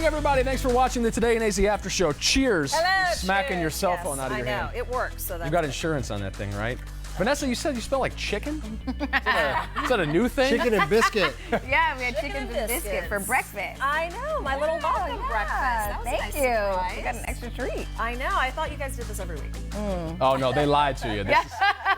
morning, everybody. Thanks for watching the Today in AZ After Show. Cheers. Hello, Smacking cheers. your cell Yes, phone out of your hand. I know, it works. So that's You got insurance on that thing, right? Vanessa, you said you smell like chicken? Is that a new thing? Chicken and biscuit. Yeah, we had chicken and biscuit biscuits. for breakfast. I know, my little welcome breakfast. That was a Thank nice you. surprise. We got an extra treat. I know, I thought you guys did this every week. Oh, no, they lied to you.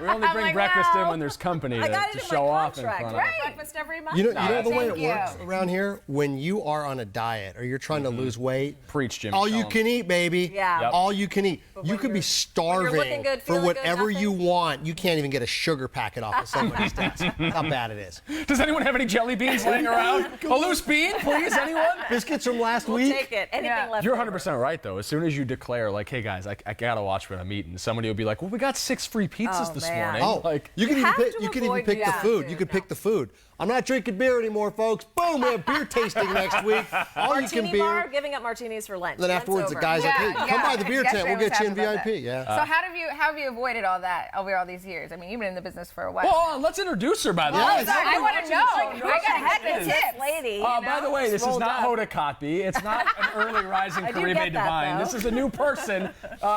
We only I'm bring like, breakfast in wow. when there's company I got to it in show my off in contract. front of. Right. Breakfast every month. You know the way it Thank you. works around here? When you are on a diet or you're trying to lose weight, Preach, Jimmy. all tell you 'em. can eat, baby. Yeah. Yep. All you can eat. You when could be you're looking starving good, for feeling good, whatever nothing? you want. You can't even get a sugar packet off of somebody's desk. That's how bad it is. Does anyone have any jelly beans laying around? A loose bean, please, anyone? Biscuits from last We'll week. take it. Anything Yeah. left You're over. 100% right, though. As soon as you declare, like, hey, guys, I gotta watch what I'm eating, somebody will be like, well, we got 6 free pizzas Oh, this man. morning. Oh, Like, you can You even have pick. to You can even avoid pick the that food. food. You could pick the food. I'm not drinking beer anymore, folks. Boom, we have beer tasting next week. All you can Martini bar, beer. giving up martinis for Lent. Then Lent's afterwards, the over. guy's like, Yeah, hey, come by the beer tent. We'll yesterday get you in was happy about VIP. that. Yeah. So how have you avoided all that over all these years? I mean, you've been in the business for a while. well, let's introduce her, by the way. Yes. I want to know. I got Heck, heck it's tips. this lady. By the way, this is Rolled not up. Hoda Kotb. It's not an early rising I do Caribe get that, divine. though. This is a new person,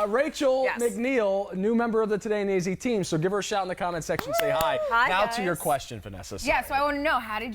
Rachel Yes. McNeil, new member of the Today in AZ team. So give her a shout in the comment section. Say hi. Hi, Now guys. to your question, Vanessa. Yeah, so I want to know, how do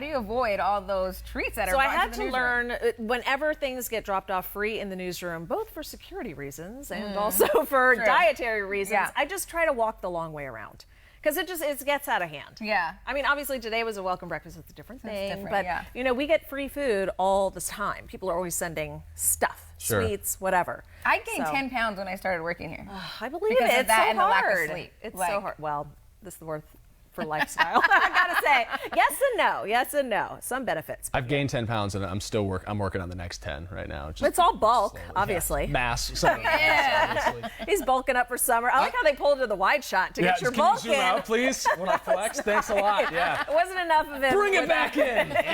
you avoid all those treats that are So I brought had the to newsroom? learn whenever things get dropped off free in the newsroom, both for security reasons and also for True. dietary reasons. Yeah. I just try to walk the long way around because it gets out of hand. Yeah. I mean, obviously today was a welcome breakfast with a different thing, different, but yeah. you know, we get free food all the time. People are always sending stuff, Sure. sweets, whatever. I gained So- 10 pounds when I started working here. I believe Because it. of It's that so and the lack of hard. sleep. It's Like- so hard. Well, this is worth for lifestyle. I gotta say, yes and no. Yes and no. Some benefits. I've gained 10 pounds and I'm still working on the next 10 right now. Just It's all bulk, slowly. obviously. Yeah. Mass. Some of it, obviously. He's bulking up for summer. I like how they pulled to the wide shot to get your can you bulk zoom in. out, please? When I flex, thanks a lot. Yeah. It wasn't enough of it. Bring it with back a in. tight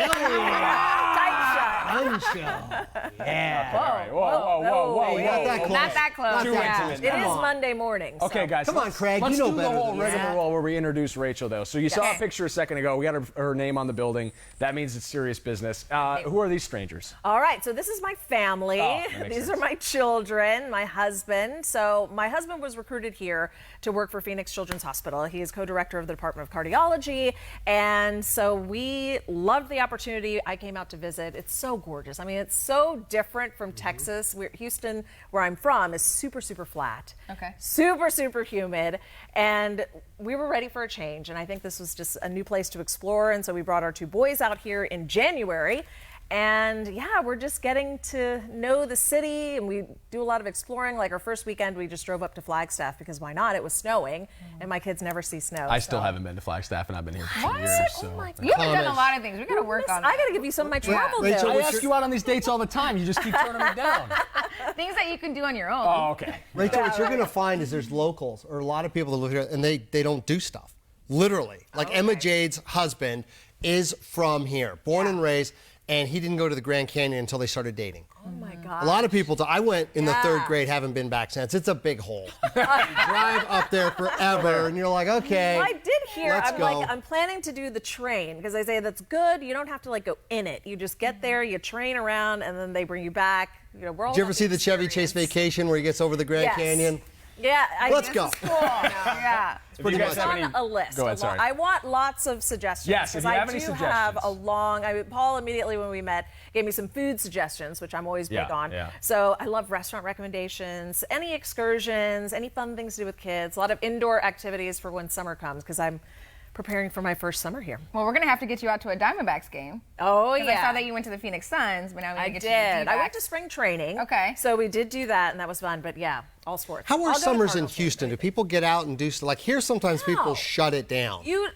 shot. Yeah. All right. Whoa. Not that close. Not that close. Too yeah. intimate. It Come is on. Monday morning. So. Okay, guys. Come on, Craig, Let's you know do the better whole than this. rigmarole where we introduce Rachel, though. So you saw a Okay. picture a second ago. We got her name on the building. That means it's serious business. Who are these strangers? All right, so this is my family. Oh, that makes These sense. are my children, my husband. So my husband was recruited here to work for Phoenix Children's Hospital. He is co-director of the Department of Cardiology, and so we loved the opportunity. I came out to visit. It's so gorgeous. I mean, it's so different from Texas. Houston, where I'm from, is super, super flat. Okay. Super, super humid, and we were ready for a change. And I think this was just a new place to explore. And so we brought our 2 boys out here in January. And yeah, we're just getting to know the city, and we do a lot of exploring. Like our first weekend, we just drove up to Flagstaff because why not? It was snowing, and my kids never see snow. I still so- haven't been to Flagstaff, and I've been here for 2 What? years. So. Oh my God. You haven't done a Comments. lot of things. We got to work on I that. got to give you some of my travel Rachel, I notes. ask you out on these dates all the time. You just keep turning me down. Things that you can do on your own. Oh, okay. Rachel, what you're going to find is there's locals or a lot of people that live here and they don't do stuff. Literally. Like Emma Jade's husband is from here, born and raised, and he didn't go to the Grand Canyon until they started dating. Oh my God. A lot of people, I went in the Yeah. 3rd grade, haven't been back since. It's a big hole. Drive up there forever, and you're like, okay. I did hear. Let's I'm go. like, I'm planning to do the train because they say that's good. You don't have to like go in it. You just get there, you train around, and then they bring you back. You know, we're all Did you ever about see the Chevy Chase experience. Vacation where he gets over the Grand Yes. Canyon? Yeah, Let's go. Cool. Yeah. Pretty you much. guys have on any- a list. Go ahead, sorry. I want lots of suggestions. Yes, if you because have I any do have a suggestions. long. Paul immediately when we met gave me some food suggestions, which I'm always big Yeah, on. yeah. So I love restaurant recommendations, any excursions, any fun things to do with kids, a lot of indoor activities for when summer comes because I'm preparing for my first summer here. Well, we're going to have to get you out to a Diamondbacks game. Oh 'Cause yeah. I saw that you went to the Phoenix Suns, but now we're I going to get you to did. the I went to D-backs. spring training. Okay. So we did do that, and that was fun. But yeah, all sports. How I'll are go to summers in Cardinals games, Houston? Do anything. people get out and do stuff? Like here, sometimes people No. shut it down. You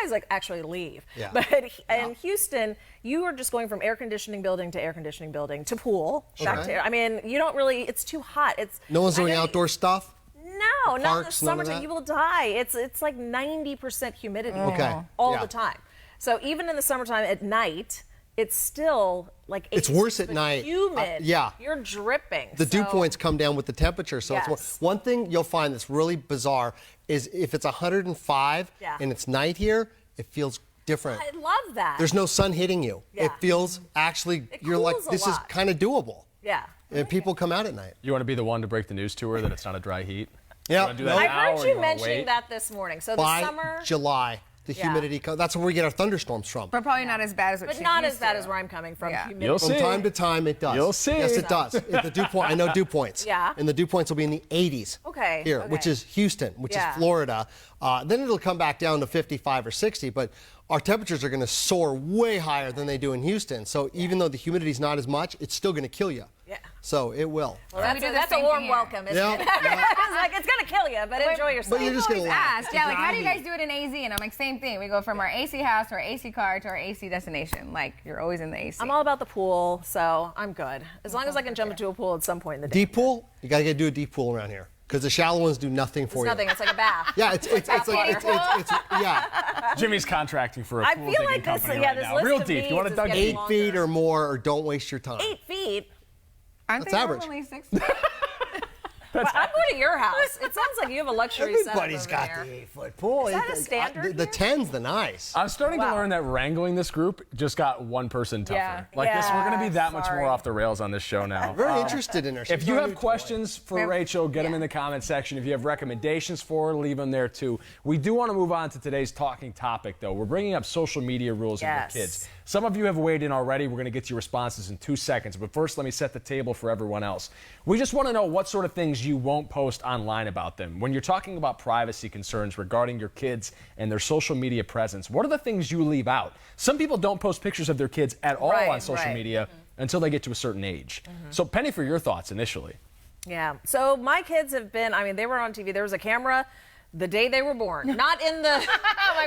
guys like actually leave. Yeah. But in Houston, you are just going from air conditioning building to air conditioning building to pool. Back Okay. to air. I mean, you don't really. It's too hot. It's No one's doing I know- outdoor stuff? No, not in the Parks, none of summertime. that? You will die. It's like 90% humidity. Okay. All Yeah. the time. So even in the summertime at night, it's still like It's worse at 86% night. Humid. Yeah. You're dripping. The dew So- points come down with the temperature. So it's Yes. one thing you'll find that's really bizarre is if it's 105 Yeah. and it's night here, it feels different. I love that. There's no sun hitting you. Yeah. It feels actually, you're like, cools a this is lot. kind of doable. Yeah. And people come out at night. You want to be the one to break the news to her that it's not a dry heat? Yeah. You wanna do that I now, heard or you wanna mentioning wait? that this morning. So the By summer, July, the Yeah. humidity, that's where we get our thunderstorms from. But probably not as bad as what but she's not used as bad to. as where I'm coming from. Yeah. Humidity. You'll From see. time to time, it does. You'll see. Yes, it does. The dew point, I know dew points. Yeah. And the dew points will be in the 80s. Okay, Here, okay. which is Houston, which Yeah. is Florida. Then it'll come back down to 55 or 60, but our temperatures are going to soar way higher than they do in Houston. So even though the humidity's not as much, it's still going to kill you. Yeah. So it will. Well, we that's do a, the that's a same warm thing here. welcome, isn't Yeah, it? yeah. It's like, it's going to kill you, but enjoy yourself. But you're just going to Always laugh. asked, yeah, like, how do you Dry guys do it in AZ? And I'm like, same thing. We go from our AC house to our AC car to our AC destination. Like, you're always in the AC. I'm all about the pool, so I'm good. As long as I can jump into a pool at some point in the day. Deep pool, you got to do a deep pool around here because the shallow ones do nothing for It's you. nothing. It's like a bath. Yeah, it's like yeah, Jimmy's contracting for a I pool feel digging like this- company yeah, right this now. list Real of deep. You want needs to is dug getting deep? 8 feet or more, or don't waste your time. 8 feet. Aren't That's they average. normally 6? But I'm going to your house. It sounds like you have a luxury Everybody's setup got over the there. 8-foot pool. Is that a standard The here? 10's the nice. I'm starting to Wow. learn that wrangling this group just got one person tougher. Yeah. Like this, we're going to be Yeah, that much sorry. more off the rails on this show now. Very interested in her. If She's you our have new toy. questions for Rachel, get them yeah. in the comment section. If you have recommendations for her, leave them there too. We do want to move on to today's talking topic, though. We're bringing up social media rules Yes. with your kids. Some of you have weighed in already. We're going to get to your responses in 2 seconds. But first, let me set the table for everyone else. We just want to know what sort of things you won't post online about them. When you're talking about privacy concerns regarding your kids and their social media presence, what are the things you leave out? Some people don't post pictures of their kids at all Right, on social right. media until they get to a certain age. So, Penny, for your thoughts initially. Yeah. So my kids have been, I mean, they were on TV. There was a camera the day they were born. Not in the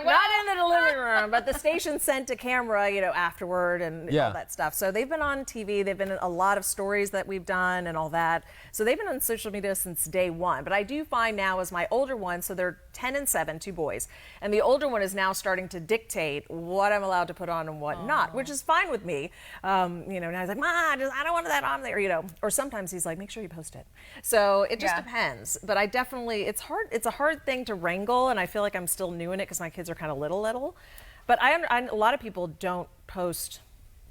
not in the living room, but the station sent a camera, afterward and Yeah. all that stuff. So they've been on TV. They've been in a lot of stories that we've done and all that. So they've been on social media since day one. But I do find now as my older ones, so they're 10 and 7, 2 boys, and the older one is now starting to dictate what I'm allowed to put on and what not, which is fine with me. Now he's like, Ma, I don't want that on there, or sometimes he's like, make sure you post it. So it just Yeah. depends. But I definitely, it's hard. It's a hard thing to wrangle, and I feel like I'm still new in it because my kids are kind of little. But a lot of people don't post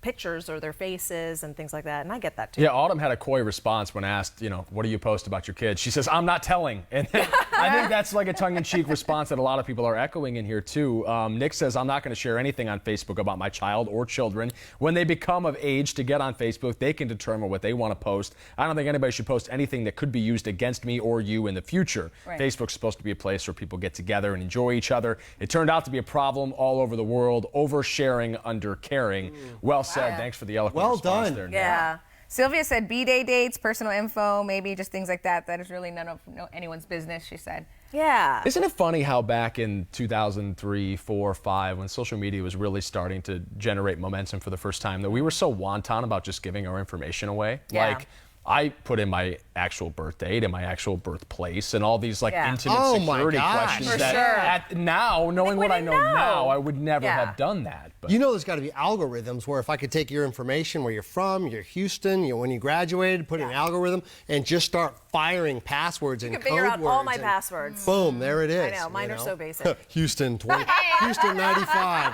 pictures or their faces and things like that, and I get that too. Yeah, Autumn had a coy response when asked, what do you post about your kids? She says, I'm not telling. And I think that's like a tongue-in-cheek response that a lot of people are echoing in here too. Nick says, I'm not going to share anything on Facebook about my child or children. When they become of age to get on Facebook, they can determine what they want to post. I don't think anybody should post anything that could be used against me or you in the future. Right. Facebook's supposed to be a place where people get together and enjoy each other. It turned out to be a problem all over the world. Oversharing, undercaring. Well said. Thanks for the eloquent Well response done. there, Nick. Yeah. Sylvia said B-Day dates, personal info, maybe just things like that. That is really none of anyone's business, she said. Yeah. Isn't it funny how back in 2003, 4, 5, when social media was really starting to generate momentum for the first time, that we were so wanton about just giving our information away? Yeah. Like, I put in my actual birth date and my actual birthplace and all these Yeah. intimate Oh my security gosh. questions For that sure. now, knowing what I know now, I would never Yeah. have done that. But There's got to be algorithms where if I could take your information, where you're from, you're Houston, when you graduated, put in an algorithm, and just start firing passwords and You code can figure out words. all my and passwords. Boom, there it is. I know, mine are so basic. Houston 20, Houston 95,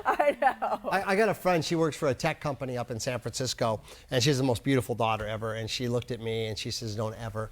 I know. I got a friend, she works for a tech company up in San Francisco, and she has the most beautiful daughter ever, and she looked at me and she says, don't ever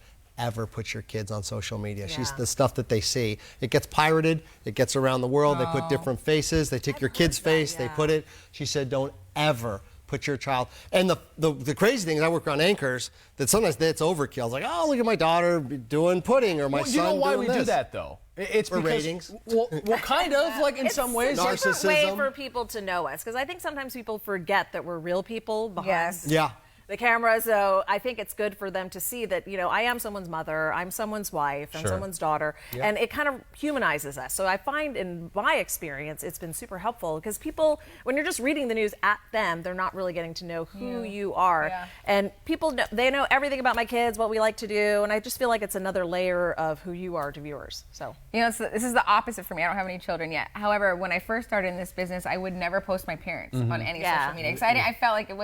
put your kids on social media. She's Yeah. the stuff that they see. It gets pirated, it gets around the world, they put different faces, they take your kid's heard that, face, they yeah. put it. She said, don't ever put your child. And the crazy thing is I work on anchors that sometimes that's overkill. It's like, oh, look at my daughter doing pudding or my Well, son you know why doing we do this. that though? It's For because, ratings. Well, kind of like in some ways. It's a different way Narcissism. for people to know us, because I think sometimes people forget that we're real people behind Yes. Yeah. the camera. So I think it's good for them to see that, I am someone's mother, I'm someone's wife, I'm Sure. someone's daughter, and it kind of humanizes us. So I find in my experience, it's been super helpful because people, when you're just reading the news at them, they're not really getting to know who you are. Yeah. And people, they know everything about my kids, what we like to do, and I just feel like it's another layer of who you are to viewers. So. This is the opposite for me. I don't have any children yet. However, when I first started in this business, I would never post my parents on any Yeah. social media because I felt like it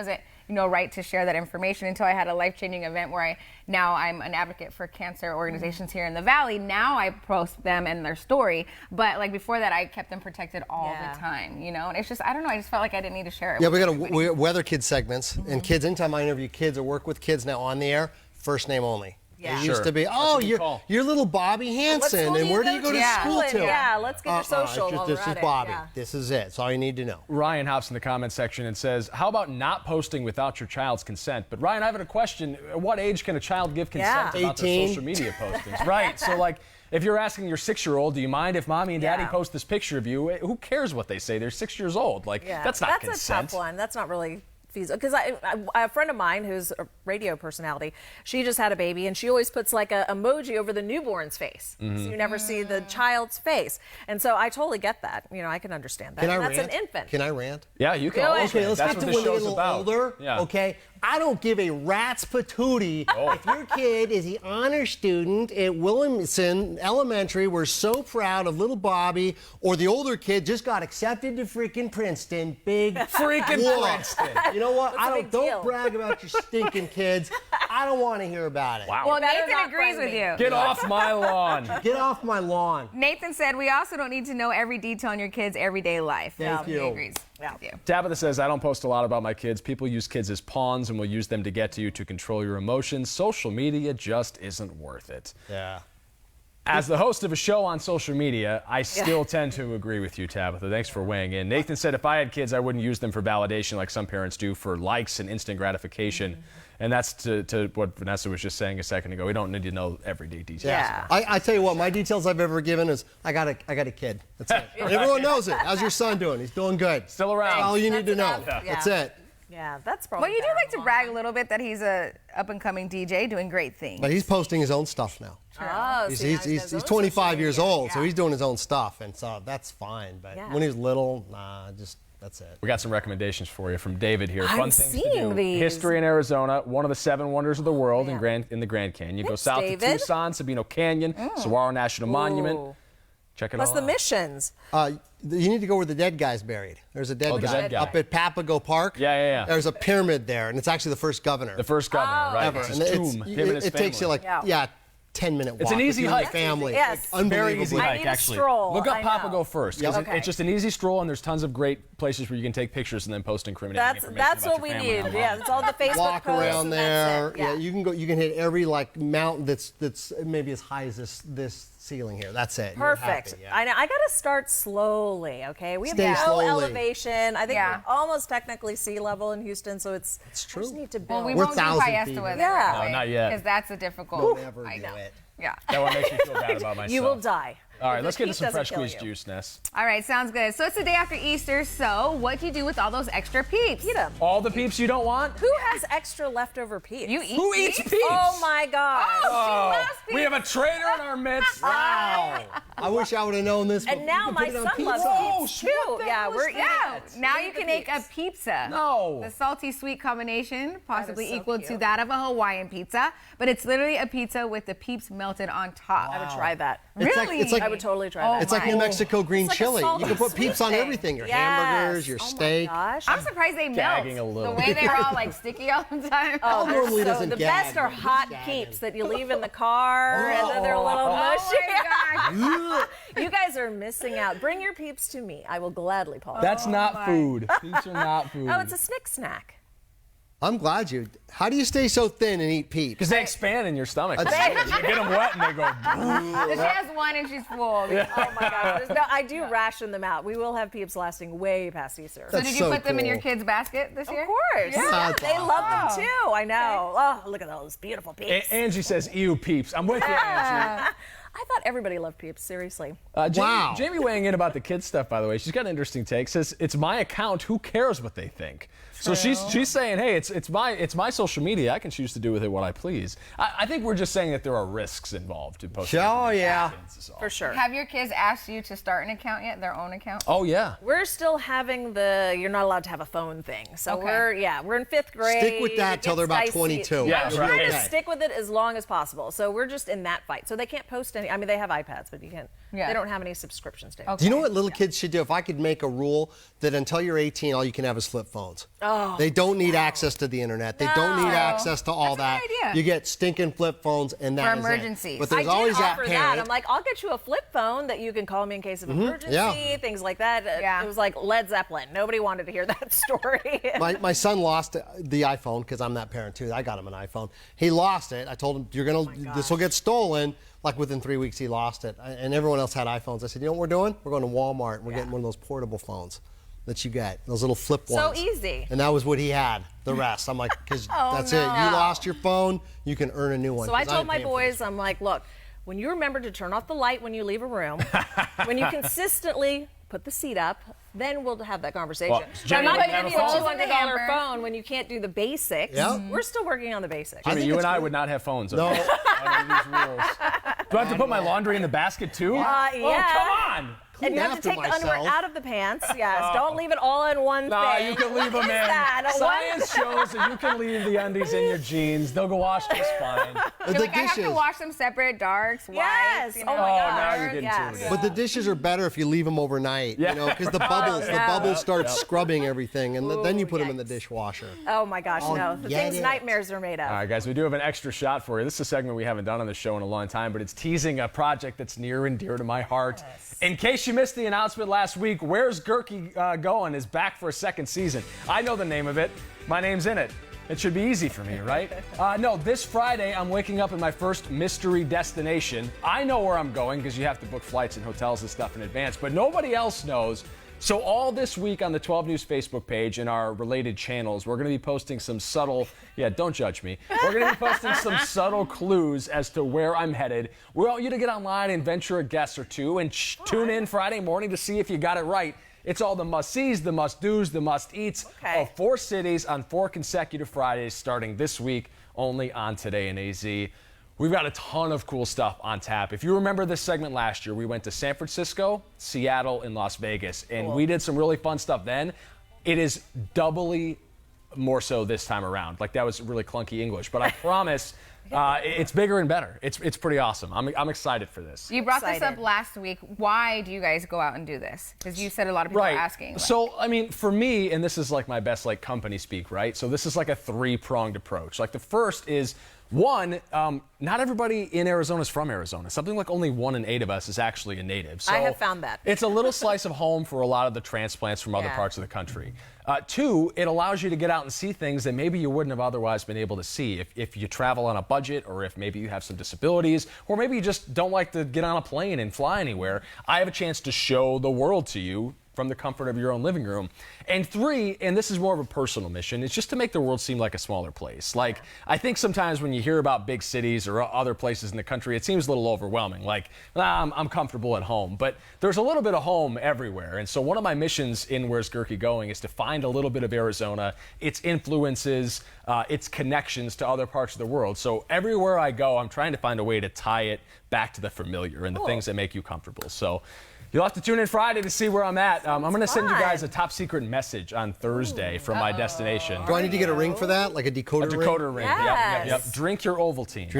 right to share that information until I had a life-changing event where now I'm an advocate for cancer organizations here in the Valley. Now I post them and their story, but like before that, I kept them protected all the time, And it's just, I don't know, I just felt like I didn't need to share it. Yeah, with we got weather kids segments, and kids. Anytime I interview kids or work with kids now on the air, first name only. Yeah. It used to be, you're little Bobby Hansen, and where do you go to school to? Yeah, let's get your social while This we're is at it. Bobby. Yeah. This is it. That's all you need to know. Ryan hops in the comments section and says, how about not posting without your child's consent? But Ryan, I have a question. At what age can a child give consent about their 18. social media postings? Right. So like, if you're asking your 6-year-old, do you mind if mommy and daddy post this picture of you? Who cares what they say? They're 6 years old. Like, that's not consent. That's a tough one. That's not really feasible. Because a friend of mine who's a radio personality, she just had a baby, and she always puts like a emoji over the newborn's face, so you never see the child's face. And so I totally get that. I can understand that. Can I That's rant? an infant. Can I rant? Yeah, you can Go always ahead. Okay, let's That's get what to this when they get a show's little about. older. Yeah. Okay, I don't give a rat's patootie if your kid is the honor student at Williamson Elementary. We're so proud of little Bobby, or the older kid just got accepted to freaking Princeton. Big Freaking whoop. Princeton. You know what? What's the big Don't deal? brag about your stinking kids. I don't want to hear about it. Wow. Well, Better Nathan not agrees friend with me. you. Get off my lawn. Get off my lawn. Nathan said, we also don't need to know every detail on your kids' everyday life. Thank He you. agrees with you. Tabitha says, I don't post a lot about my kids. People use kids as pawns and will use them to get to you to control your emotions. Social media just isn't worth it. Yeah. As the host of a show on social media, I still tend to agree with you, Tabitha. Thanks for weighing in. Nathan said, if I had kids, I wouldn't use them for validation like some parents do, for likes and instant gratification. And that's to what Vanessa was just saying a second ago. We don't need to know everyday details. Yeah. I tell you what, my details I've ever given is I got a kid. That's it. Everyone knows it. How's your son doing? He's doing good. Still around. That's all you need to know. enough. Yeah. That's it. Yeah, that's probably. Well, you do better like to in the brag a long little bit that he's a up-and-coming DJ doing great things. But he's posting his own stuff now. run. Oh, see, now he does He's those 25 social years media. old, so Yeah. he's doing his own stuff, and so that's fine. But Yeah. when he was little, that's it. We got some recommendations for you from David here. I'm Fun things to seeing do. these. History in Arizona, one of the 7 wonders of the world man. in the Grand Canyon. You go Thanks, south David. to Tucson, Sabino Canyon, Saguaro National Monument. Ooh. Check it Plus all the out. missions. You need to go where the dead guy's buried. There's a dead, Oh, the guy, dead guy. up at Papago Park. Yeah. There's a pyramid there, and it's actually the first governor The first governor, right? ever. It's his And tomb. Him and his it takes you family. like 10-minute walk. It's an easy with you and hike. your family. Yes. Like, Very unbelievably. easy I hike, need a actually. stroll. Look up I know. Papago first, because Okay. it's just an easy stroll, and there's tons of great places where you can take pictures and then post incriminating information That's about what we your family need. online. Yeah, it's all the Facebook Walk posts around and there. that's it. Yeah. You can go. You can hit every mountain that's maybe as high as this ceiling here. That's it. You're Perfect. happy, yeah. I know. I got to start slowly. Okay, we have Stay no slowly. elevation. I think Yeah. we're almost technically sea level in Houston, so it's. true. I just need to Well, build. we We're won't do 1,000 Fiesta feet. with it. Yeah. No, not yet. Because that's a difficult. Don't ever I do know. it. Yeah. That one makes me feel bad about myself. You will die. All right, If let's the get into heat some doesn't fresh kill squeezed you. juice, Ness. All right, sounds good. So it's the day after Easter. So what do you do with all those extra peeps? Eat 'em. All the peeps you don't want? Who has extra leftover peeps? You eat Who eats peeps? Oh my God. Oh, she loves We have a traitor in our midst. Wow. I wish I would have known this. And now my son loves Whoa, peeps too. what the Yeah, hell is we're eating Yeah, it. now Eating you the can make a peeps. pizza. No. The salty sweet combination, possibly so equal to cute. that of a Hawaiian pizza, but it's literally a pizza with the peeps melted on top. I would try that. It's like- Really? it's like- I would totally try Oh that. It's like New my. Mexico green It's like a chili. salty You can put sweet peeps on thing. everything. Your Yes. hamburgers, your Oh my steak. gosh. I'm surprised they melt. Gagging a little. The way they were all like sticky all the time. Oh, they're normally so, doesn't the gag, best are but he's hot gagging. peeps that you leave in the car and then they're a little Oh mushy. my gosh. You guys are missing out. Bring your peeps to me. I will gladly pause. That's not food. Peeps are not food. Oh, it's a snick snack. I'm glad you. How do you stay so thin and eat peeps? Because they expand in your stomach. You That's- get them wet and they go. She has one and she's full. Oh my gosh. No, I do ration them out. We will have peeps lasting way past Easter. So That's did you so put them in your cool. kids' basket this year? Of course. Yeah. That's They love them awesome. too. I know. Oh, look at those beautiful peeps. Angie says, ew, peeps. I'm with you, Angie. I thought everybody loved peeps, seriously. Wow. Jamie weighing in about the kids stuff, by the way. She's got an interesting take. Says, it's my account. Who cares what they think? So she's saying, hey, it's my social media. I can choose to do with it what I please. I think we're just saying that there are risks involved in posting. Oh, yeah. For sure. Have your kids asked you to start an account yet? Their own account? Oh, yeah. We're still having the you're not allowed to have a phone thing. So Okay. we're in 5th grade. Stick with that It till they're gets about 22. Yeah, I'm right. trying to Okay. stick with it as long as possible. So we're just in that fight. So they can't post any. I mean, they have iPads, but you can't Yeah. They don't have any subscriptions to it. Do you know what little kids should do? If I could make a rule that until you're 18, all you can have is flip phones. Oh, they don't need access to the internet. They don't need access to all That's a that. good idea. You get stinking flip phones, and that For is it. emergencies. But I there's did always that offer parent. that. I'm like, I'll get you a flip phone that you can call me in case of emergency, Yeah. things like that. Yeah. It was like Led Zeppelin. Nobody wanted to hear that story. My son lost the iPhone because I'm that parent too. I got him an iPhone. He lost it. I told him, this will get stolen. Like within 3 weeks, he lost it. And everyone else had iPhones. I said, you know what we're doing? We're going to Walmart. And we're getting one of those portable phones that you get, those little flip So ones. easy. And that was what he had. The rest, I'm like, because that's it. You lost your phone, you can earn a new one. So I 'Cause told ain't my paying for boys, I'm like, look, when you remember to turn off the light when you leave a room, when you consistently put the seat up, then we'll have that conversation. Well, Jenny, I'm not you going to have give you a a phone? $200 phone when you can't do the basics. Yeah. We're still working on the basics. I Jimmy, think you it's and I good. would not have phones. No. Okay? Under these rules. Do I have to put my laundry in the basket too? yeah. Oh, come on. And you have to after take the underwear myself. out of the pants. Yes, don't leave it all in one Nah, thing. you can leave them What is in. that? A Science shows that you can leave the undies in your jeans. They'll go wash just fine. The Like, I have to dishes. wash them separate, darks, Yes. whites. Oh my Oh, gosh. now you're getting Yes. to it. But the dishes are better if you leave them overnight, Yeah. you know, because the bubbles start Yep. scrubbing everything, and then you put them in the yikes. dishwasher. Oh my gosh, no. The get things it. nightmares are made of. All right, guys, we do have an extra shot for you. This is a segment we haven't done on the show in a long time, but it's teasing a project that's near and dear to my heart. In case you missed the announcement last week, Where's Gerke Going is back for a second season. I know the name of it. My name's in it. It should be easy for me, right? No, this Friday, I'm waking up in my first mystery destination. I know where I'm going because you have to book flights and hotels and stuff in advance, but nobody else knows. So all this week on the 12 News Facebook page and our related channels, we're going to be posting some subtle, don't judge me. We're going to be posting some subtle clues as to where I'm headed. We want you to get online and venture a guess or two and tune in Friday morning to see if you got it right. It's all the must-sees, the must-dos, the must-eats of 4 cities on 4 consecutive Fridays starting this week only on Today in AZ. We've got a ton of cool stuff on tap. If you remember this segment last year, we went to San Francisco, Seattle, and Las Vegas, and we did some really fun stuff then. It is doubly more so this time around. Like, that was really clunky English, but I promise it's bigger and better. It's pretty awesome. I'm excited for this. You brought this Excited. up last week. Why do you guys go out and do this? Because you said a lot of people are asking. So, I mean, for me, and this is like my best like company speak, right? So this is like a 3-pronged approach. Like the first is, one, not everybody in Arizona is from Arizona. Something like only 1 in 8 of us is actually a native. So I have found that. It's a little slice of home for a lot of the transplants from other Yeah. parts of the country. 2, it allows you to get out and see things that maybe you wouldn't have otherwise been able to see if you travel on a budget, or if maybe you have some disabilities, or maybe you just don't like to get on a plane and fly anywhere. I have a chance to show the world to you from the comfort of your own living room. And 3, and this is more of a personal mission, it's just to make the world seem like a smaller place. Like, I think sometimes when you hear about big cities or other places in the country, it seems a little overwhelming. Like, I'm comfortable at home. But there's a little bit of home everywhere. And so one of my missions in Where's Gerke Going is to find a little bit of Arizona, its influences, its connections to other parts of the world. So everywhere I go, I'm trying to find a way to tie it back to the familiar and the things that make you comfortable. So you'll have to tune in Friday to see where I'm at. I'm going to send you guys a top secret message on Thursday from my destination. Do I need to get a ring for that? Like a decoder ring? Decoder ring. Yep. Yes. Drink your Ovaltine.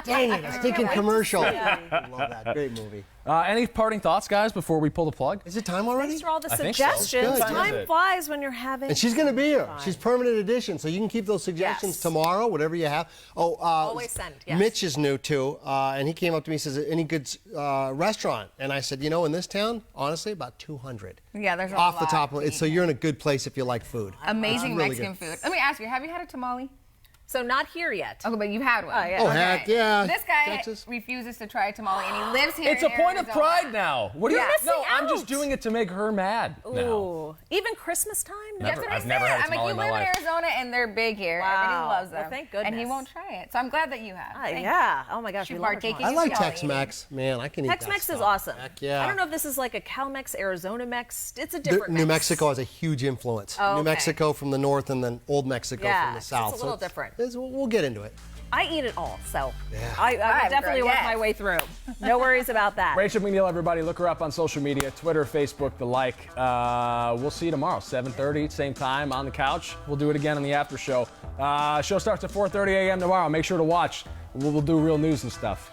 Dang it, a stinking commercial. I love that. Great movie. Any parting thoughts, guys, before we pull the plug? Is it time already? Thanks for all the I think so. suggestions. Good. Time Good. flies when you're having. And she's going to be here. She's permanent edition, so you can keep those suggestions Yes. tomorrow, whatever you have. Oh, Always send, yes. Mitch is new too, and he came up to me and says, "Any good restaurant?" And I said, "You know, in this town, honestly, about 200." Yeah, there's a off the lot top to of it. So you're in a good place if you like food. Amazing It's really Mexican good. food. Let me ask you, have you had a tamale? So not here yet. Okay, but you've had one. Oh, yeah. Oh, heck yeah. This guy Texas. refuses to try a tamale, and he lives here. It's a in point of Arizona. pride now. What do you? You're No, missing I'm just out. doing it to make her mad now. Ooh. Even Christmas time? Never. That's what I've I never said. had a I'm like, tamale you in my live in life. Arizona, and they're big here. Wow. Everybody loves them. Well, thank And he goodness. won't try it. So I'm glad that you have. Thank you. Yeah. Oh my gosh. Should we love partake tamales. I like Y'all Tex-Mex, man. I can eat that Tex-Mex is stuff. awesome. Heck yeah. I don't know if this is like a Cal-Mex, Arizona-Mex. It's a The- different New mix. Mexico has a huge influence. Oh, New okay. Mexico from the north, and then Old Mexico Yeah, from the it's south. a little different. We'll get into it. I eat it all, so Yeah. I Right, definitely girl, work yes. my way through. No worries about that. Rachel McNeil, everybody, look her up on social media, Twitter, Facebook, the like. We'll see you tomorrow, 7:30, same time on the couch. We'll do it again on the after show. Show starts at 4:30 a.m. tomorrow. Make sure to watch. We'll do real news and stuff.